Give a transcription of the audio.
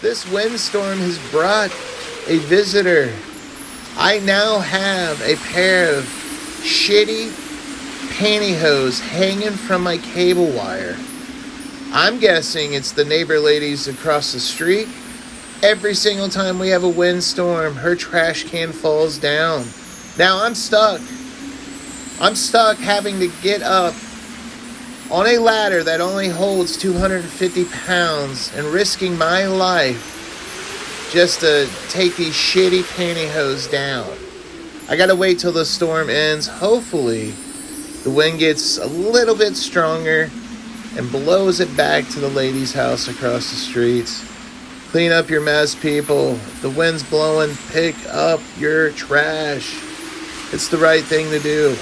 This windstorm has brought a visitor. I now have a pair of shitty pantyhose hanging from my cable wire. I'm guessing it's the neighbor ladies across the street. Every single time we have a windstorm, her trash can falls down. Now I'm stuck. I'm stuck having to get up on a ladder that only holds 250 pounds and risking my life just to take these shitty pantyhose down. I gotta wait till the storm ends. Hopefully, the wind gets a little bit stronger and blows it back to the lady's house across the street. Clean up your mess, people. If the wind's blowing, pick up your trash. It's the right thing to do.